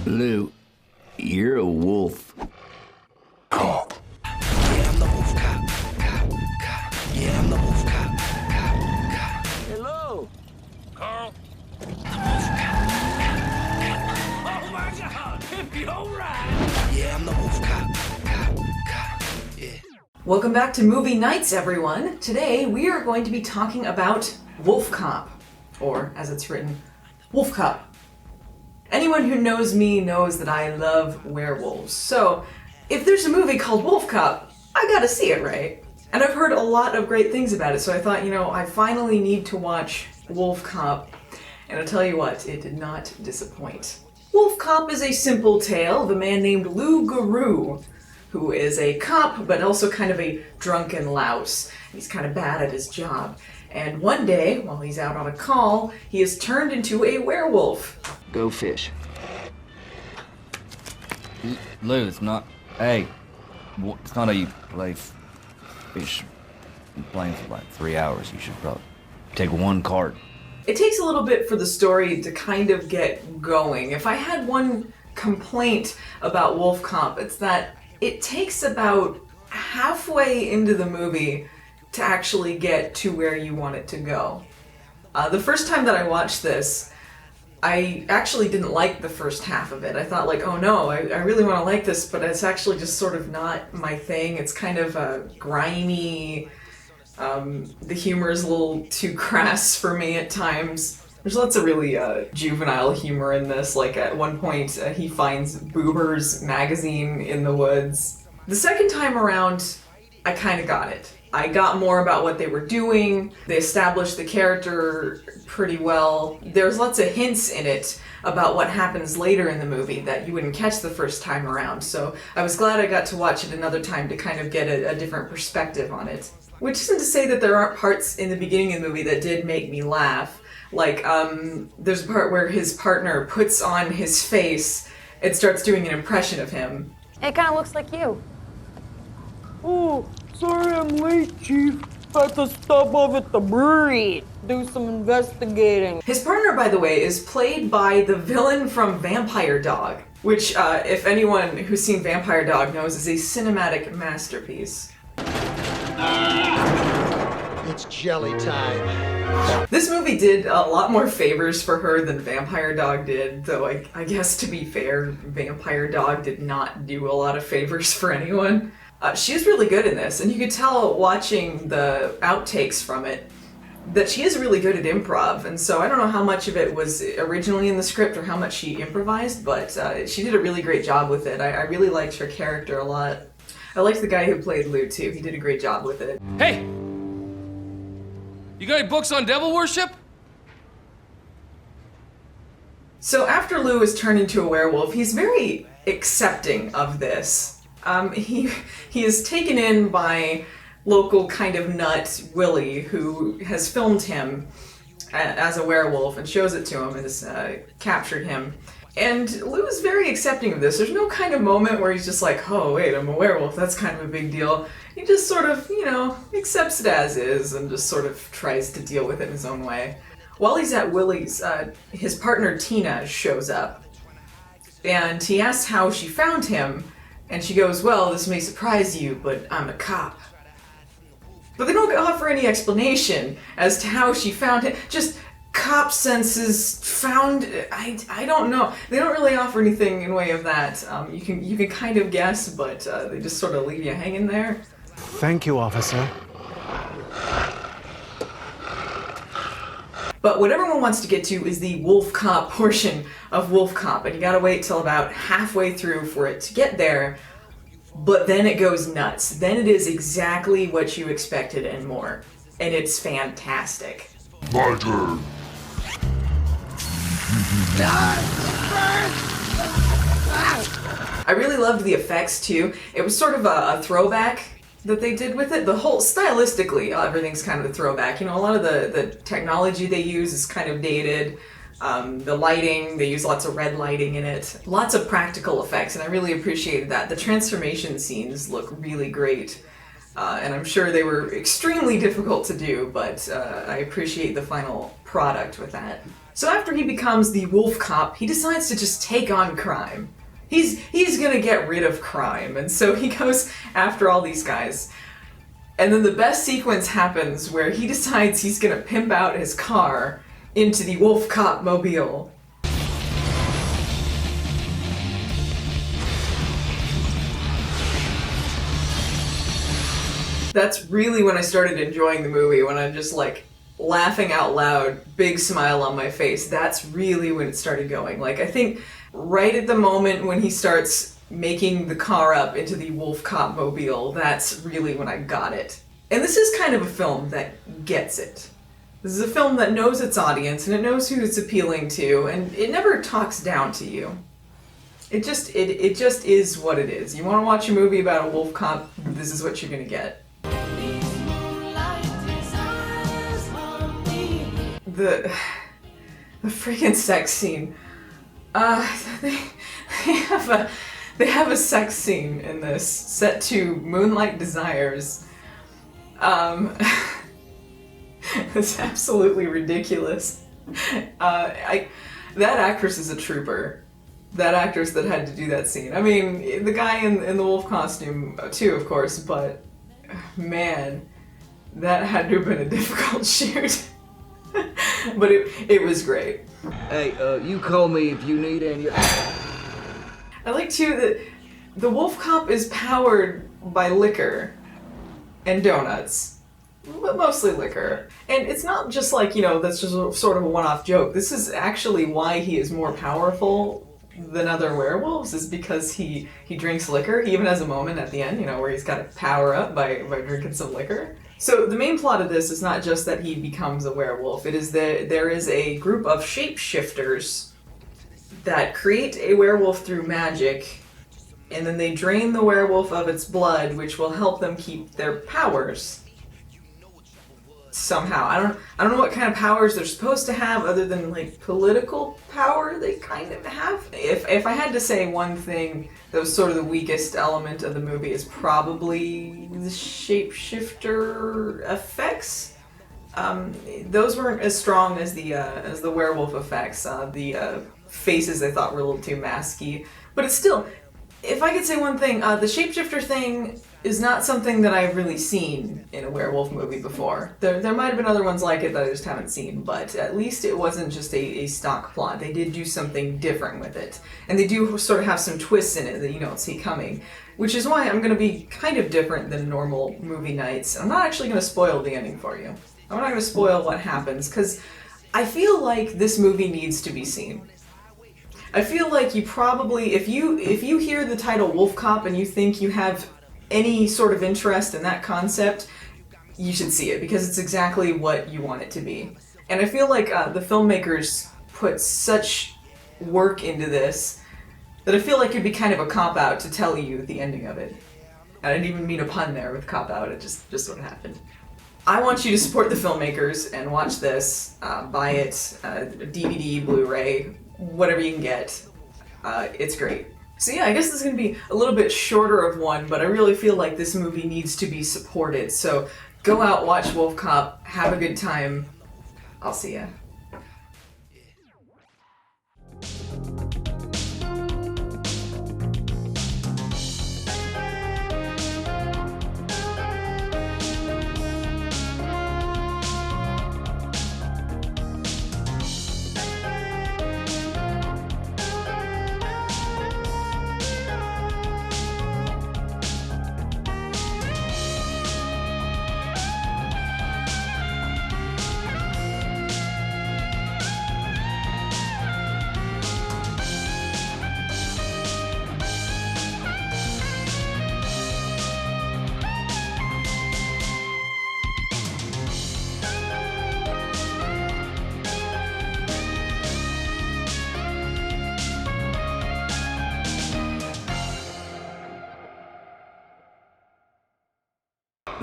Lou, you're a wolf. Cop. Yeah, I'm the wolf cop. Cop. Yeah, I'm the wolf cop. Cop. Hello. Carl. The wolf cop. Oh my God! Hippie, all right. Yeah, I'm the wolf cop. Cop. Yeah. Welcome back to Movie Nights, everyone. Today we are going to be talking about WolfCop, or as it's written, WolfCop. Anyone who knows me knows that I love werewolves, so if there's a movie called WolfCop, I gotta see it, right? And I've heard a lot of great things about it, so I thought, I finally need to watch WolfCop, and I'll tell you what, it did not disappoint. WolfCop is a simple tale of a man named Lou Garou, who is a cop, but also kind of a drunken louse. He's kind of bad at his job. And one day, while he's out on a call, he is turned into a werewolf. Go fish. Lou, it's not... Hey, it's not how you play fish. You're playing for like 3 hours. You should probably take one card. It takes a little bit for the story to kind of get going. If I had one complaint about WolfCop, it's that it takes about halfway into the movie to actually get to where you want it to go. The first time that I watched this, I actually didn't like the first half of it. I thought like, oh no, I really want to like this, but it's actually just sort of not my thing. It's kind of grimy. The humor is a little too crass for me at times. There's lots of really juvenile humor in this. Like at one point, he finds Boober's magazine in the woods. The second time around, I kind of got it. I got more about what they were doing. They established the character pretty well. There's lots of hints in it about what happens later in the movie that you wouldn't catch the first time around. So I was glad I got to watch it another time to kind of get a different perspective on it. Which isn't to say that there aren't parts in the beginning of the movie that did make me laugh. Like, there's a part where his partner puts on his face and starts doing an impression of him. It kind of looks like you. Oh, sorry I'm late, Chief. Had to stop off at the brewery, do some investigating. His partner, by the way, is played by the villain from Vampire Dog, which, if anyone who's seen Vampire Dog knows, is a cinematic masterpiece. It's jelly time. This movie did a lot more favors for her than Vampire Dog did, though I guess to be fair, Vampire Dog did not do a lot of favors for anyone. She's really good in this, and you could tell watching the outtakes from it that she is really good at improv, and so I don't know how much of it was originally in the script or how much she improvised, but she did a really great job with it. I really liked her character a lot. I liked the guy who played Lou, too. He did a great job with it. Hey! You got any books on devil worship? So after Lou is turned into a werewolf, he's very accepting of this. He is taken in by local kind of nut Willie, who has filmed him as a werewolf and shows it to him and has captured him. And Lou is very accepting of this. There's no kind of moment where he's just like, oh wait, I'm a werewolf, that's kind of a big deal. He just sort of, accepts it as is and just sort of tries to deal with it in his own way. While he's at Willie's, his partner Tina shows up. And he asks how she found him, and she goes, well, this may surprise you, but I'm a cop. But they don't offer any explanation as to how she found him. Just cop senses found, I don't know. They don't really offer anything in way of that. You can kind of guess, but they just sort of leave you hanging there. Thank you, officer. But what everyone wants to get to is the WolfCop portion of WolfCop, and you gotta wait till about halfway through for it to get there, but then it goes nuts. Then it is exactly what you expected and more, and it's fantastic. My turn. I really loved the effects too. It was sort of a throwback that they did with it. The whole, stylistically, everything's kind of a throwback. A lot of the technology they use is kind of dated. The lighting, they use lots of red lighting in it. Lots of practical effects, and I really appreciated that. The transformation scenes look really great. And I'm sure they were extremely difficult to do, but I appreciate the final product with that. So after he becomes the wolf cop, he decides to just take on crime. He's gonna get rid of crime, and so he goes after all these guys. And then the best sequence happens where he decides he's gonna pimp out his car into the WolfCop mobile. That's really when I started enjoying the movie, when I'm just like laughing out loud, big smile on my face. That's really when it started going. Like, I think right at the moment when he starts making the car up into the WolfCop mobile, that's really when I got it. And this is kind of a film that gets it. This is a film that knows its audience, and it knows who it's appealing to, and it never talks down to you. It just is what it is. You want to watch a movie about a wolf cop, this is what you're gonna get. The freaking sex scene. They have a sex scene in this set to Moonlight Desires. It's absolutely ridiculous. That actress is a trooper. That actress that had to do that scene. I mean, the guy in the wolf costume too, of course, but man, that had to have been a difficult shoot. But it was great. Hey, you call me if you need any. I like too that the wolf cop is powered by liquor and donuts. But mostly liquor. And it's not just like, you know, that's just sort of a one-off joke. This is actually why he is more powerful than other werewolves, is because he drinks liquor. He even has a moment at the end, you know, where he's got to power up by drinking some liquor. So the main plot of this is not just that he becomes a werewolf. It is that there is a group of shapeshifters that create a werewolf through magic, and then they drain the werewolf of its blood, which will help them keep their powers. Somehow. I don't know what kind of powers they're supposed to have other than like political power they kind of have. If I had to say one thing that was sort of the weakest element of the movie, is probably the shapeshifter effects. Those weren't as strong as the werewolf effects. The faces I thought were a little too masky. But it's still, if I could say one thing, the shapeshifter thing is not something that I've really seen in a werewolf movie before. There might have been other ones like it that I just haven't seen, but at least it wasn't just a stock plot. They did do something different with it. And they do sort of have some twists in it that you don't see coming, which is why I'm going to be kind of different than normal movie nights. I'm not actually going to spoil the ending for you. I'm not going to spoil what happens, because I feel like this movie needs to be seen. I feel like you probably, if you hear the title Wolf Cop and you think you have any sort of interest in that concept, you should see it, because it's exactly what you want it to be. And I feel like the filmmakers put such work into this that I feel like it'd be kind of a cop-out to tell you the ending of it. And I didn't even mean a pun there with cop-out, it just what happened. I want you to support the filmmakers and watch this, buy it, DVD, Blu-ray, whatever you can get. It's great. So yeah, I guess this is going to be a little bit shorter of one, but I really feel like this movie needs to be supported. So go out, watch Wolf Cop, have a good time. I'll see ya.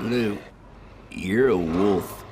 Lou, you're a wolf.